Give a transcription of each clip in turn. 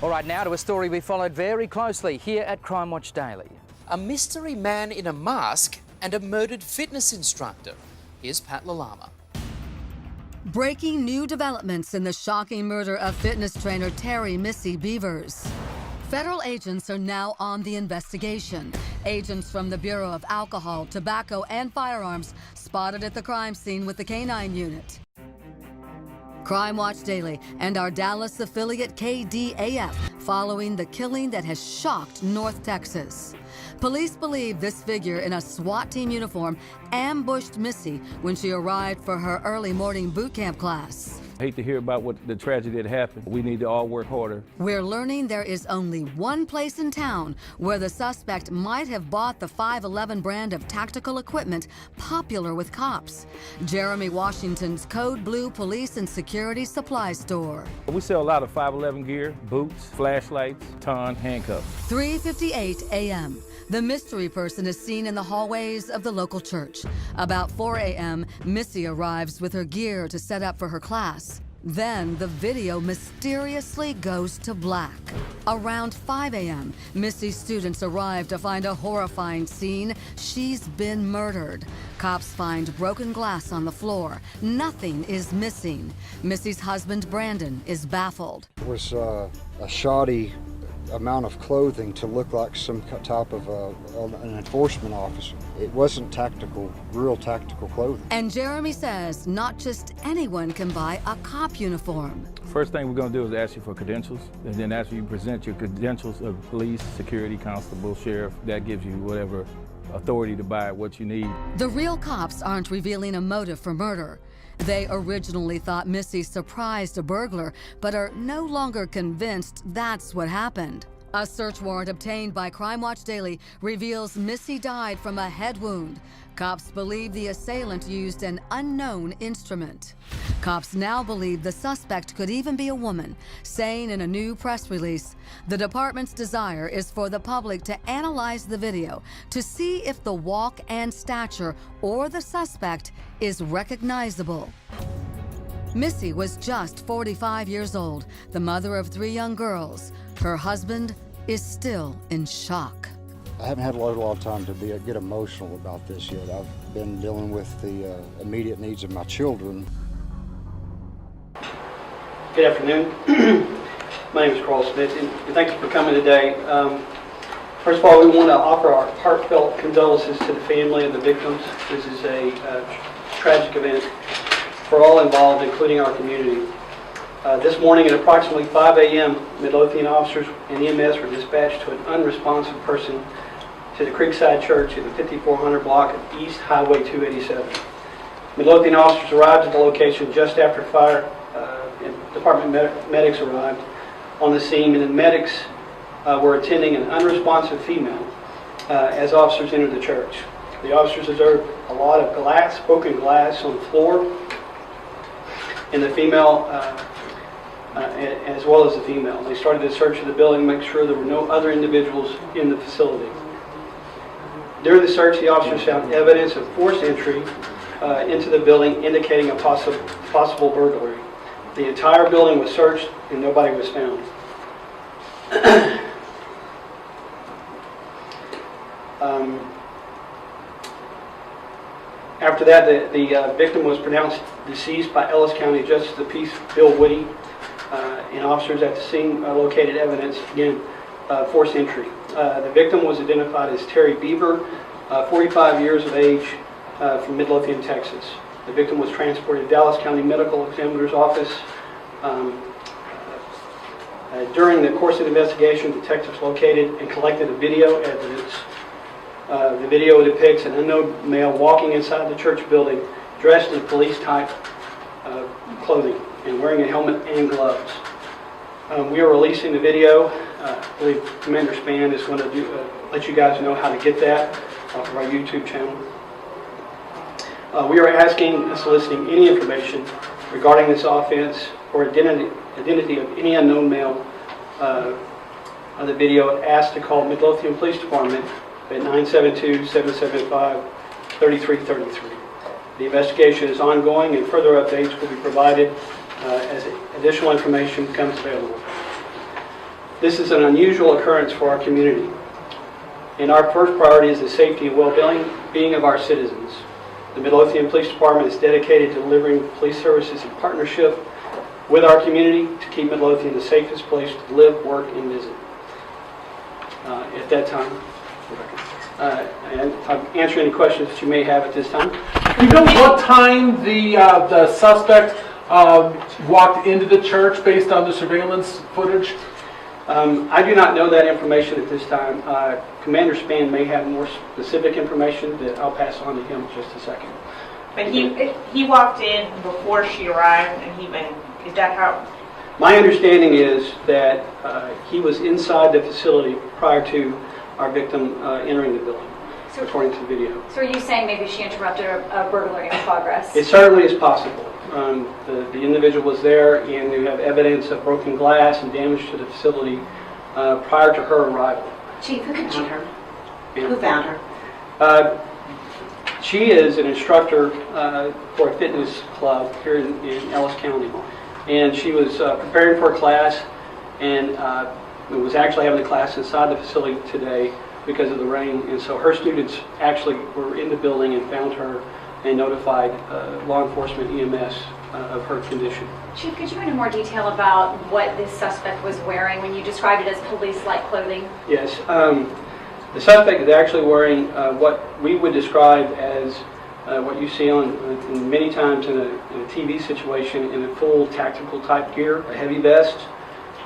All right, now to a story we followed very closely here at Crime Watch Daily. A mystery man in a mask and a murdered fitness instructor. Here's Pat Lalama. Breaking new developments in the shocking murder of fitness trainer Missy Bevers. Federal agents are now on the investigation. Agents from the Bureau of Alcohol, Tobacco, and Firearms spotted at the crime scene with the K-9 unit. Crime Watch Daily and our Dallas affiliate KDAF following the killing that has shocked North Texas. Police believe this figure in a SWAT team uniform ambushed Missy when she arrived for her early morning boot camp class. I hate to hear about what the tragedy that happened. We need to all work harder. We're learning there is only one place in town where the suspect might have bought the 511 brand of tactical equipment popular with cops. Jeremy Washington's Code Blue Police and Security Supply Store. We sell a lot of 511 gear, boots, flashlights, baton, handcuffs. 3:58 a.m. The mystery person is seen in the hallways of the local church. About 4 a.m., Missy arrives with her gear to set up for her class. Then the video mysteriously goes to black. Around 5 a.m., Missy's students arrive to find a horrifying scene. She's been murdered. Cops find broken glass on the floor. Nothing is missing. Missy's husband, Brandon, is baffled. It was a shoddy amount of clothing to look like some type of an enforcement officer. It wasn't tactical, real tactical clothing. And Jeremy says not just anyone can buy a cop uniform. First thing we're going to do is ask you for credentials, and then after you present your credentials of police, security, constable, sheriff, that gives you whatever authority to buy what you need. The real cops aren't revealing a motive for murder. They originally thought Missy surprised a burglar, but are no longer convinced that's what happened. A search warrant obtained by Crime Watch Daily reveals Missy died from a head wound. Cops believe the assailant used an unknown instrument. Cops now believe the suspect could even be a woman, saying in a new press release, the department's desire is for the public to analyze the video to see if the walk and stature or the suspect is recognizable. Missy was just 45 years old, the mother of 3 young girls. Her husband is still in shock. I haven't had a lot of time to get emotional about this yet. I've been dealing with the immediate needs of my children. Good afternoon. My name is Carl Smith, and thank you for coming today. First of all, we want to offer our heartfelt condolences to the family and the victims. This is a tragic event for all involved, including our community. This morning at approximately 5 a.m., Midlothian officers and EMS were dispatched to an unresponsive person to the Creekside Church in the 5400 block of East Highway 287. Midlothian officers arrived at the location just after fire and department medics arrived on the scene, and the medics were attending an unresponsive female as officers entered the church. The officers observed a lot of broken glass on the floor, and the female as well as the female. They started the search of the building to make sure there were no other individuals in the facility. During the search, the officers found evidence of forced entry into the building, indicating a possible burglary. The entire building was searched and nobody was found. After that, the victim was pronounced deceased by Ellis County Justice of the Peace Bill Woody, and officers at the scene located evidence, again, forced entry. The victim was identified as Terry Beaver, 45 years of age, from Midlothian, Texas. The victim was transported to Dallas County Medical Examiner's office. During the course of the investigation, detectives located and collected a video evidence. The video depicts an unknown male walking inside the church building dressed in police-type clothing and wearing a helmet and gloves. We are releasing the video. I believe Commander Spann is going to let you guys know how to get that off of our YouTube channel. We are asking and soliciting any information regarding this offense or identity of any unknown male on the video. Asked to call Midlothian Police Department at 972-775-3333. The investigation is ongoing and further updates will be provided as additional information becomes available. This is an unusual occurrence for our community, and our first priority is the safety and well-being of our citizens. The Midlothian Police Department is dedicated to delivering police services in partnership with our community to keep Midlothian the safest place to live, work, and visit. At that time, and I'll answer any questions that you may have at this time. Do you know what time the suspect walked into the church based on the surveillance footage? I do not know that information at this time. Commander Spann may have more specific information that I'll pass on to him in just a second. But he walked in before she arrived, and is that how? My understanding is that he was inside the facility prior to our victim entering the building, according to the video. So are you saying maybe she interrupted a burglary in progress? It certainly is possible. The individual was there, and we have evidence of broken glass and damage to the facility prior to her arrival. Chief, who found her? Yeah. Who found her? She is an instructor for a fitness club here in Ellis County, and she was preparing for a class, and was actually having a class inside the facility today because of the rain, and so her students actually were in the building and found her and notified law enforcement EMS of her condition. Chief, could you go into more detail about what this suspect was wearing when you described it as police-like clothing? Yes. The suspect is actually wearing what we would describe as what you see on many times in a TV situation in a full tactical type gear, a heavy vest,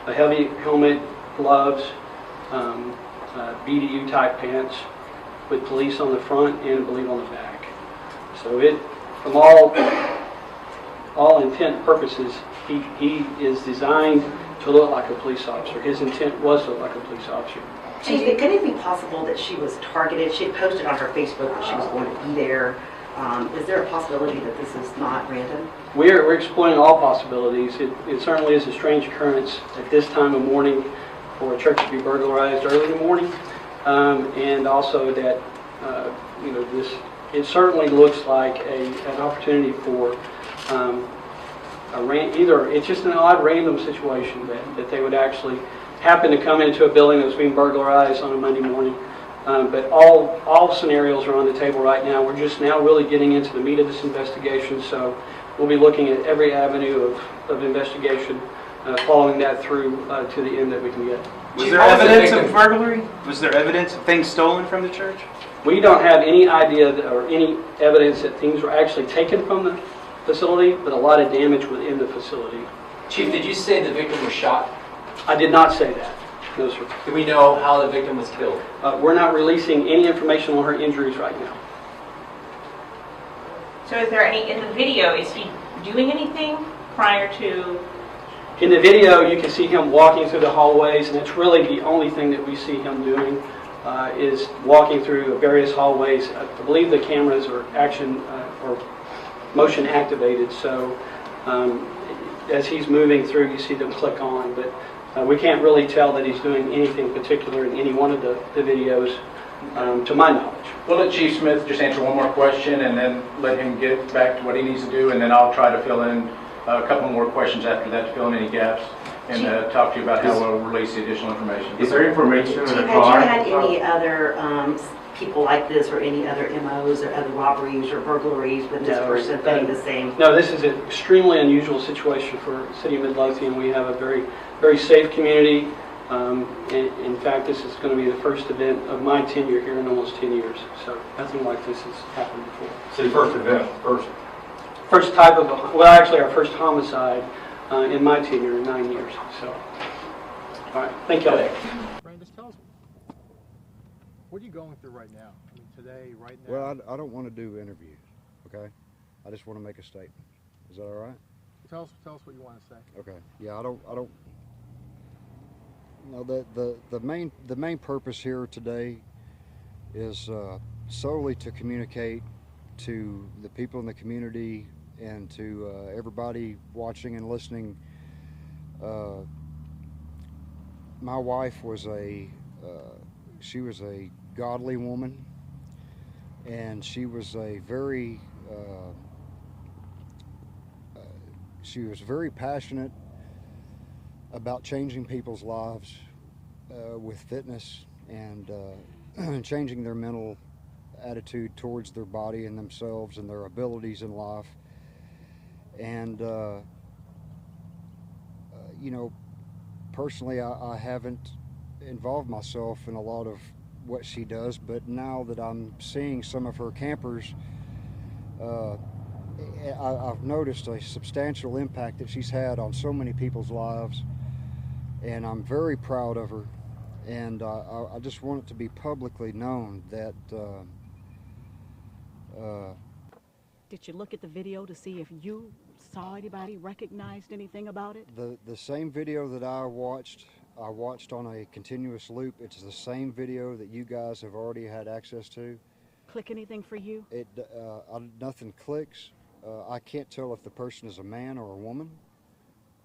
a heavy helmet, gloves, BDU type pants with police on the front and I believe on the back. So it, from all intent and purposes, he is designed to look like a police officer. His intent was to look like a police officer. Chief, could it be possible that she was targeted? She had posted on her Facebook that she was going to be there. Is there a possibility that this is not random? We're exploring all possibilities. It certainly is a strange occurrence at this time of morning for a church to be burglarized early in the morning, and also that it certainly looks like an opportunity for either it's just an odd random situation that they would actually happen to come into a building that was being burglarized on a Monday morning. But all scenarios are on the table right now. We're just now really getting into the meat of this investigation, so we'll be looking at every avenue of investigation, following that through to the end that we can get. Was there evidence of burglary? Was there evidence of things stolen from the church? We don't have any idea or any evidence that things were actually taken from the facility, but a lot of damage within the facility. Chief, did you say the victim was shot? I did not say that. No, sir. Do we know how the victim was killed? We're not releasing any information on her injuries right now. So is there any, in the video, is he doing anything prior to? In the video, you can see him walking through the hallways, and it's really the only thing that we see him doing is walking through various hallways. I believe the cameras are or motion activated, so as he's moving through, you see them click on, but we can't really tell that he's doing anything particular in any one of the videos, to my knowledge. We'll let Chief Smith just answer one more question and then let him get back to what he needs to do, and then I'll try to fill in a couple more questions after that to fill in any gaps and talk to you about how we'll release the additional information. Is there information in the Chief, car? had you had any other people like this or any other MOs or other robberies or burglaries with this person fitting the same? No, this is an extremely unusual situation for the city of Midlothian. We have a very, very safe community. In fact, this is going to be the first event of my tenure here in almost 10 years. So nothing like this has happened before. So the first event, First type of, well, actually our first homicide in my tenure in 9 years. So, all right, thank you all. Brian, just tell us, what are you going through right now? I mean, today, right now? Well, I don't want to do interviews, okay? I just want to make a statement. Is that all right? Tell us what you want to say. Okay. Yeah, I don't. No, the main purpose here today is solely to communicate to the people in the community and to everybody watching and listening. My wife was she was a godly woman, and she was a very she was very passionate about changing people's lives with fitness and changing their mental attitude towards their body and themselves and their abilities in life. And you know, personally, I haven't involved myself in a lot of what she does, but now that I'm seeing some of her campers, I've noticed a substantial impact that she's had on so many people's lives, and I'm very proud of her. And I just want it to be publicly known that did you look at the video to see if you saw anybody, recognized anything about it? the same video that I watched on a continuous loop. It's the same video that you guys have already had access to. Click anything for you? Nothing clicks. I can't tell if the person is a man or a woman.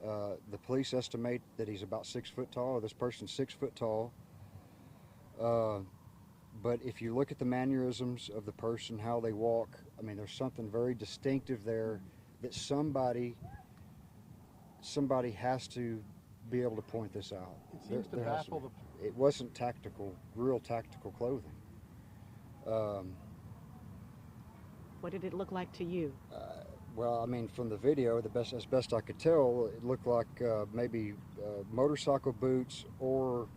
The police estimate that he's about 6 foot tall. This person's 6 foot tall. But if you look at the mannerisms of the person, how they walk, I mean, there's something very distinctive there that somebody has to be able to point this out. It seems to baffle the... It wasn't tactical, real tactical clothing. What did it look like to you? Well, I mean, from the video, as best I could tell, it looked like maybe motorcycle boots or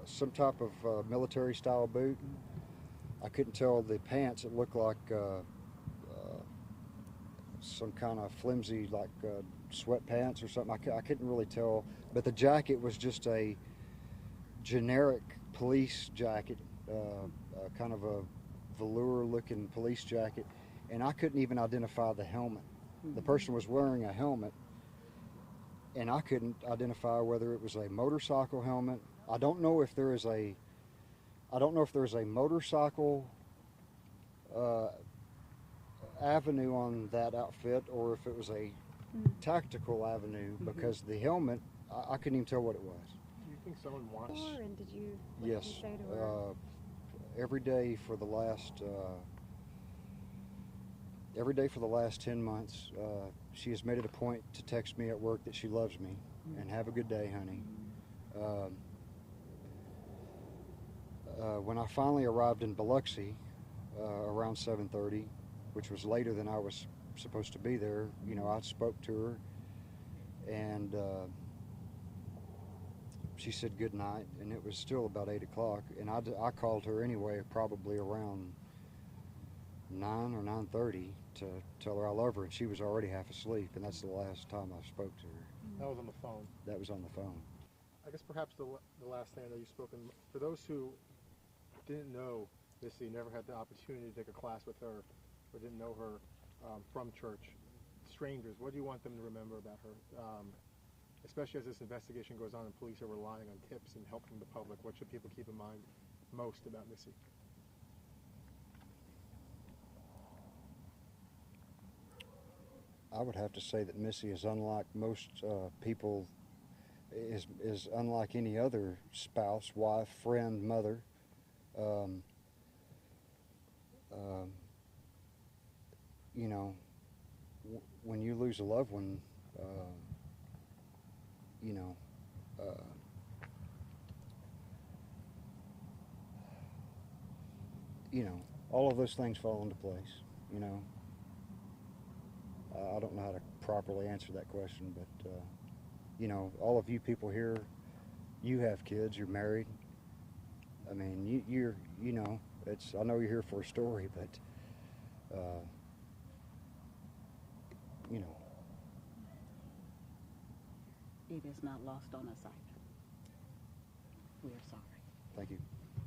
some type of military-style boot. I couldn't tell the pants. It looked like some kind of flimsy, like sweatpants or something. I couldn't really tell. But the jacket was just a generic police jacket, kind of a velour-looking police jacket. And I couldn't even identify the helmet. The person was wearing a helmet, and I couldn't identify whether it was a motorcycle helmet. I don't know if there is a motorcycle avenue on that outfit, or if it was a tactical avenue, because the helmet, I couldn't even tell what it was. Do you think someone wants? And did you? Yes. Did you say to her? Every day for the last 10 months, she has made it a point to text me at work that she loves me and have a good day, honey. When I finally arrived in Biloxi around 7:30, which was later than I was supposed to be there, you know, I spoke to her, and she said good night, and it was still about 8 o'clock, and I called her anyway, probably around 9 or 9:30 to tell her I love her, and she was already half asleep, and that's the last time I spoke to her. That was on the phone. That was on the phone. I guess perhaps the last thing I know you've spoken, for those who didn't know Missy, never had the opportunity to take a class with her, or didn't know her from church, strangers, what do you want them to remember about her? Especially as this investigation goes on and police are relying on tips and help from the public, what should people keep in mind most about Missy? I would have to say that Missy is unlike most people, is unlike any other spouse, wife, friend, mother. You know, when you lose a loved one, you know, all of those things fall into place, you know. I don't know how to properly answer that question, but, you know, all of you people here, you have kids, you're married. I mean, you know, I know you're here for a story, but, you know. It is not lost on us either. We are sorry. Thank you.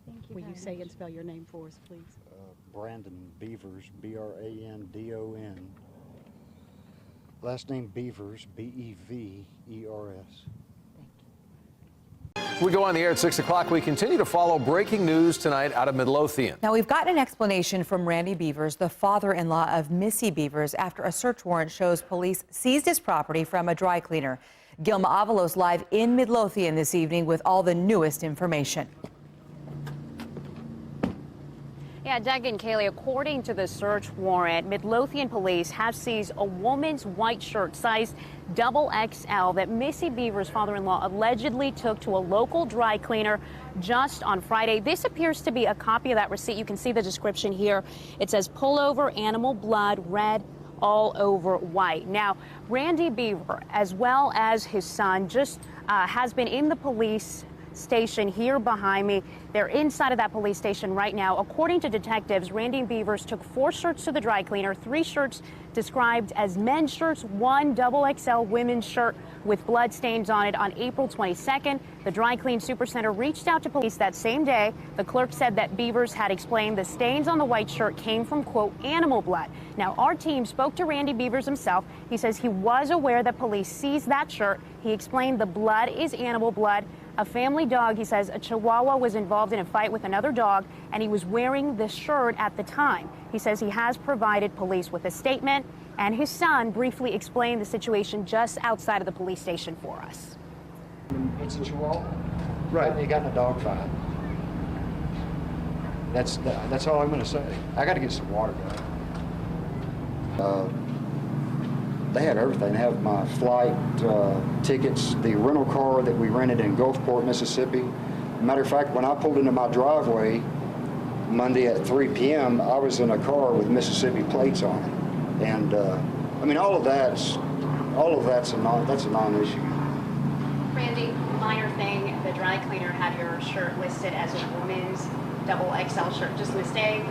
Thank you. Will you say and spell your name for us, please? Brandon Bevers, Brandon. Last name Bevers, Bevers. We go on the air at 6 o'clock. We continue to follow breaking news tonight out of Midlothian. Now, we've gotten an explanation from Randy Bevers, the father-in-law of Missy Bevers, after a search warrant shows police seized his property from a dry cleaner. Gilma Avalos live in Midlothian this evening with all the newest information. Yeah, Doug and Kaylee, according to the search warrant, Midlothian police have seized a woman's white shirt sized XXL that Missy Bevers' father-in-law allegedly took to a local dry cleaner just on Friday. This appears to be a copy of that receipt. You can see the description here. It says pullover, animal blood, red, all over white. Now, Randy Beaver, as well as his son, just has been in the police station here behind me. They're inside of that police station right now. According to detectives, Randy Bevers took 4 shirts to the dry cleaner, 3 shirts described as men's shirts, 1 XXL women's shirt with blood stains on it on April 22nd. The Dry Clean Supercenter reached out to police that same day. The clerk said that Bevers had explained the stains on the white shirt came from, quote, animal blood. Now, our team spoke to Randy Bevers himself. He says he was aware that police seized that shirt. He explained the blood is animal blood. A family dog, he says, a Chihuahua, was involved in a fight with another dog, and he was wearing this shirt at the time. He says he has provided police with a statement, and his son briefly explained the situation just outside of the police station for us. It's a Chihuahua? Right. He got in a dog fight. That's all I'm going to say. I got to get some water, guys. They had everything. They have my flight tickets, the rental car that we rented in Gulfport, Mississippi. Matter of fact, when I pulled into my driveway Monday at 3 p.m., I was in a car with Mississippi plates on it. And I mean, all of that's a non-issue. Randy, minor thing, the dry cleaner had your shirt listed as a woman's XXL shirt. Just a mistake.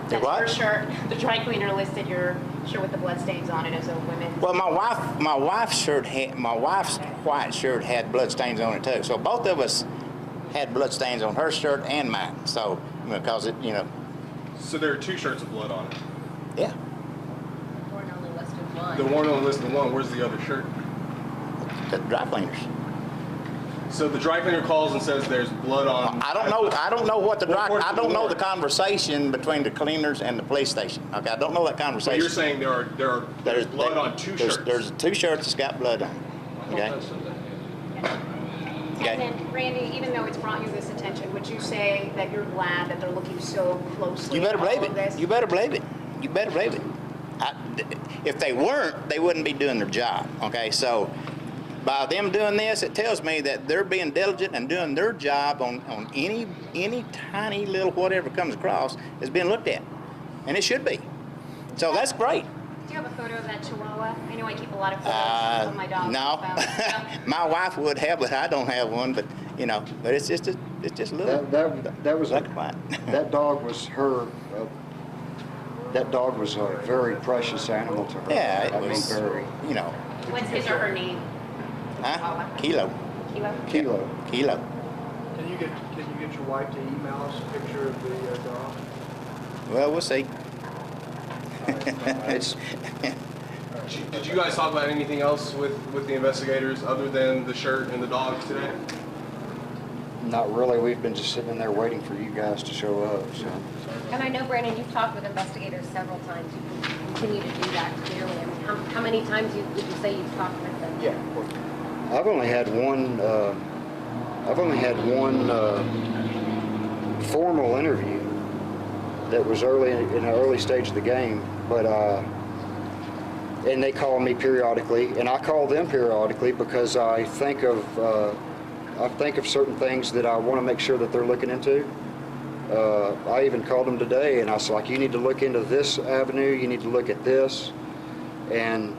That's your shirt. The dry cleaner listed your shirt with the bloodstains on it as a women's. Well, my wife's white shirt had bloodstains on it too. So both of us had bloodstains on her shirt and mine. So because it, you know. So there are 2 shirts of blood on it. Yeah. The warrant only listed 1. The warrant only listed 1. Where's the other shirt? The dry cleaners. So the dry cleaner calls and says there's blood on. I don't know what the dry. I don't know the conversation between the cleaners and the police station. Okay, I don't know that conversation. But you're saying there's blood on 2 shirts. There's 2 shirts that's got blood on. Okay. And then, Randy, even though it's brought you this attention, would you say that you're glad that they're looking so closely? You better at all believe of it. this? You better believe it. You better believe it. If they weren't, they wouldn't be doing their job. Okay, so. By them doing this, it tells me that they're being diligent and doing their job on any tiny little whatever comes across is being looked at. And it should be. So that's great. Do you have a photo of that Chihuahua? I know I keep a lot of photos of my dog. No. My wife would have, but I don't have one. But you know, but it's just a little. That was that dog was her. That dog was a very precious animal to her. Yeah, it I was. mean, very. You know. What's his or her name? Huh? Kilo. Kilo. Can you get your wife to email us a picture of the dog? Well, we'll see. Did you guys talk about anything else with the investigators other than the shirt and the dogs today? Not really. We've been just sitting in there waiting for you guys to show up. So. And I know, Brandon, you've talked with investigators several times. You continue to do that clearly. I mean, how many times would you say you've talked with them? Yeah. I've only had one. Formal interview that was early in an early stage of the game, but and they call me periodically, and I call them periodically because I think of certain things that I want to make sure that they're looking into. I even called them today, and I was like, "You need to look into this avenue. You need to look at this," and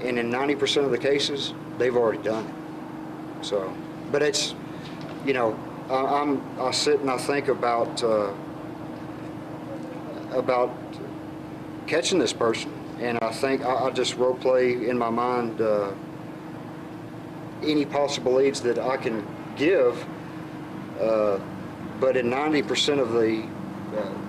in 90% of the cases, they've already done it. So, but it's, you know, I sit and I think about catching this person, and I think I just role play in my mind any possible leads that I can give. But in 90% of the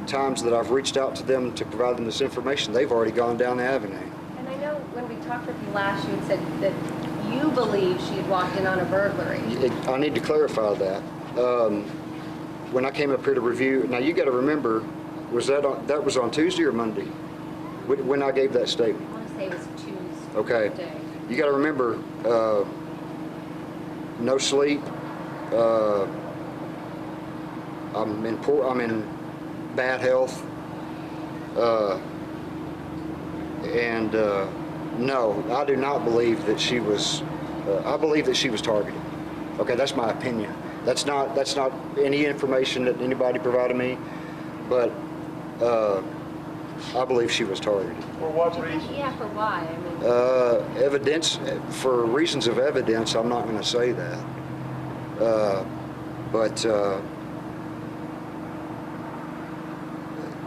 times that I've reached out to them to provide them this information, they've already gone down the avenue. And I know when we talked with you last, you had said that you believe she had walked in on a burglary. I need to clarify that. When I came up here to review, now you got to remember, that was on Tuesday or Monday when I gave that statement? I want to say it was Tuesday. Okay. You got to remember, no sleep. I'm in bad health. No, I do not believe that she was. I believe that she was targeted. Okay, that's my opinion. That's not any information that anybody provided me, but I believe she was targeted. For what reason? Yeah, for why? I mean, Evidence, for reasons of evidence, I'm not going to say that. But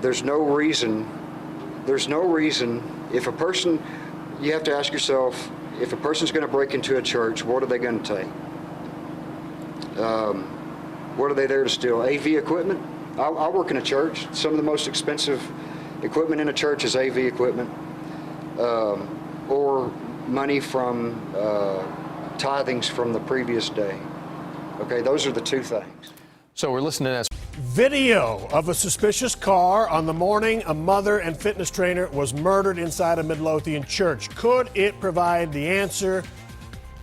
there's no reason. If a person, you have to ask yourself, if a person's going to break into a church, what are they going to take? What are they there to steal? AV equipment? I work in a church. Some of the most expensive equipment in a church is AV equipment, or money from tithings from the previous day. Okay, those are the two things. So we're listening as video of a suspicious car on the morning a mother and fitness trainer was murdered inside a Midlothian church. Could it provide the answer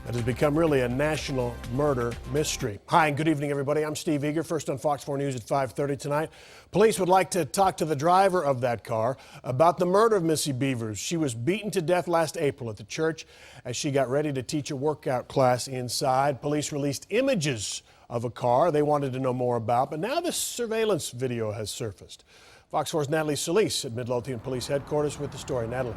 that has become really a national murder mystery? Hi, and good evening, everybody. I'm Steve Eager, first on Fox 4 News at 5:30 tonight. Police would like to talk to the driver of that car about the murder of Missy Bevers. She was beaten to death last April at the church as she got ready to teach a workout class inside. Police released images of a car they wanted to know more about, but now this surveillance video has surfaced. Fox 4's Natalie Solis at Midlothian Police Headquarters with the story. Natalie.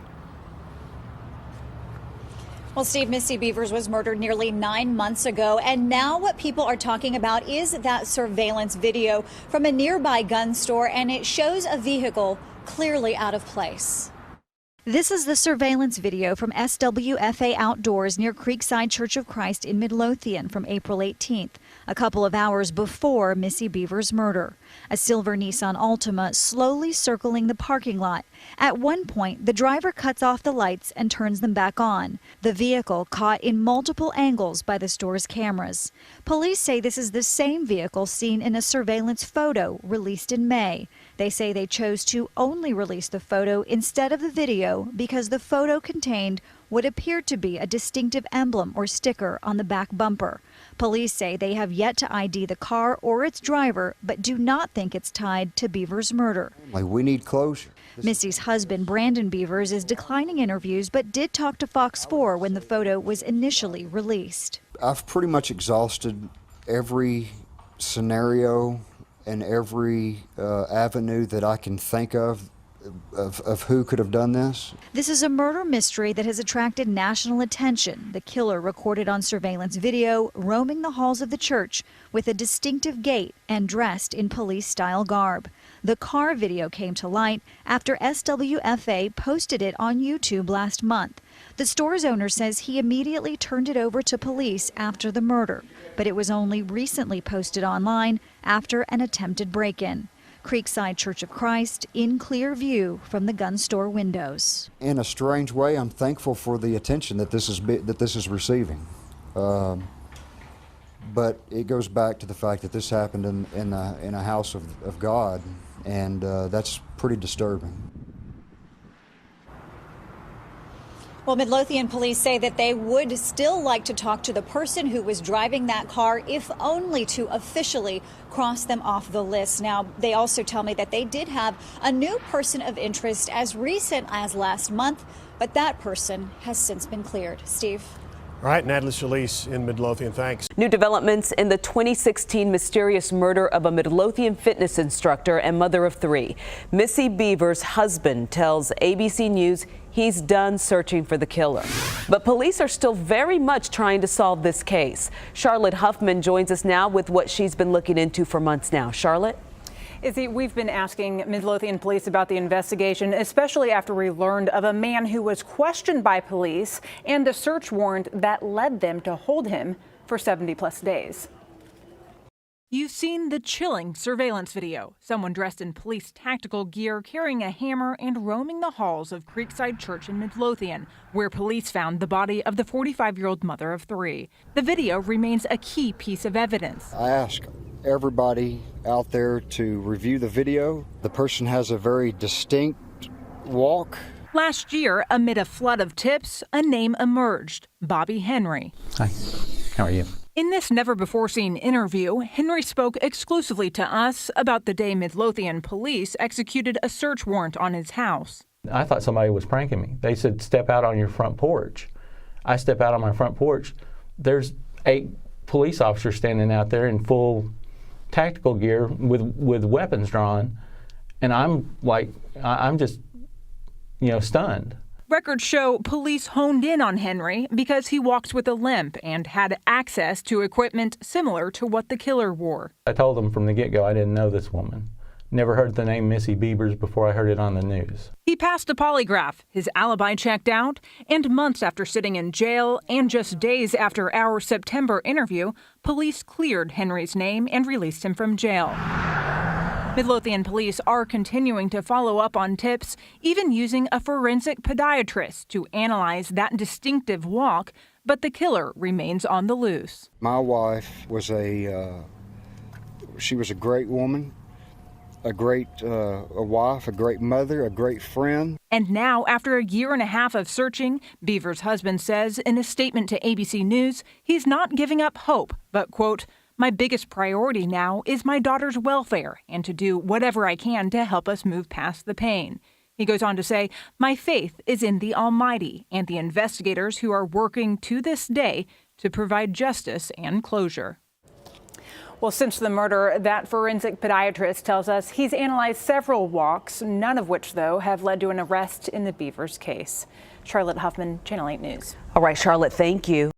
Well, Steve, Missy Bevers was murdered nearly 9 months ago, and now what people are talking about is that surveillance video from a nearby gun store, and it shows a vehicle clearly out of place. This is the surveillance video from SWFA Outdoors near Creekside Church of Christ in Midlothian from April 18th, a couple of hours before Missy Bevers' murder. A silver Nissan Altima slowly circling the parking lot. At one point, the driver cuts off the lights and turns them back on. The vehicle caught in multiple angles by the store's cameras. Police say this is the same vehicle seen in a surveillance photo released in May. They say they chose to only release the photo instead of the video because the photo contained what appeared to be a distinctive emblem or sticker on the back bumper. Police say they have yet to ID the car or its driver, but do not think it's tied to Bevers' murder. We need closure. Missy's husband, Brandon Bevers, is declining interviews, but did talk to Fox 4 when the photo was initially released. I've pretty much exhausted every scenario and every avenue that I can think of who could have done this. This is a murder mystery that has attracted national attention. The killer, recorded on surveillance video, roaming the halls of the church with a distinctive gait and dressed in police-style garb. The car video came to light after SWFA posted it on YouTube last month. The store's owner says he immediately turned it over to police after the murder, but it was only recently posted online after an attempted break-in. Creekside Church of Christ in clear view from the gun store windows. In a strange way, I'm thankful for the attention that this is receiving. But it goes back to the fact that this happened in a house of God, and that's pretty disturbing. Well, Midlothian police say that they would still like to talk to the person who was driving that car, if only to officially cross them off the list. Now, they also tell me that they did have a new person of interest as recent as last month, but that person has since been cleared. Steve? All right, Natalie Solis in Midlothian, thanks. New developments in the 2016 mysterious murder of a Midlothian fitness instructor and mother of 3. Missy Bevers' husband tells ABC News he's done searching for the killer. But police are still very much trying to solve this case. Charlotte Huffman joins us now with what she's been looking into for months now. Charlotte? Izzy, we've been asking Midlothian police about the investigation, especially after we learned of a man who was questioned by police and a search warrant that led them to hold him for 70-plus days. You've seen the chilling surveillance video. Someone dressed in police tactical gear, carrying a hammer and roaming the halls of Creekside Church in Midlothian, where police found the body of the 45-year-old mother of 3. The video remains a key piece of evidence. I ask everybody out there to review the video. The person has a very distinct walk. Last year, amid a flood of tips, a name emerged: Bobby Henry. Hi, how are you? In this never-before-seen interview, Henry spoke exclusively to us about the day Midlothian police executed a search warrant on his house. I thought somebody was pranking me. They said, step out on your front porch. I step out on my front porch. There's 8 police officers standing out there in full tactical gear with weapons drawn. And I'm just, stunned. Records show police honed in on Henry because he walks with a limp and had access to equipment similar to what the killer wore. I told them from the get-go I didn't know this woman. Never heard the name Missy Bevers before I heard it on the news. He passed a polygraph, his alibi checked out, and months after sitting in jail and just days after our September interview, police cleared Henry's name and released him from jail. Midlothian police are continuing to follow up on tips, even using a forensic podiatrist to analyze that distinctive walk, but the killer remains on the loose. My wife was she was a great woman, a great wife, a great mother, a great friend. And now, after a year and a half of searching, Bevers' husband says in a statement to ABC News he's not giving up hope, but, quote, "My biggest priority now is my daughter's welfare and to do whatever I can to help us move past the pain." He goes on to say, "My faith is in the Almighty and the investigators who are working to this day to provide justice and closure." Well, since the murder, that forensic podiatrist tells us he's analyzed several walks, none of which, though, have led to an arrest in the Bevers case. Charlotte Huffman, Channel 8 News. All right, Charlotte, thank you.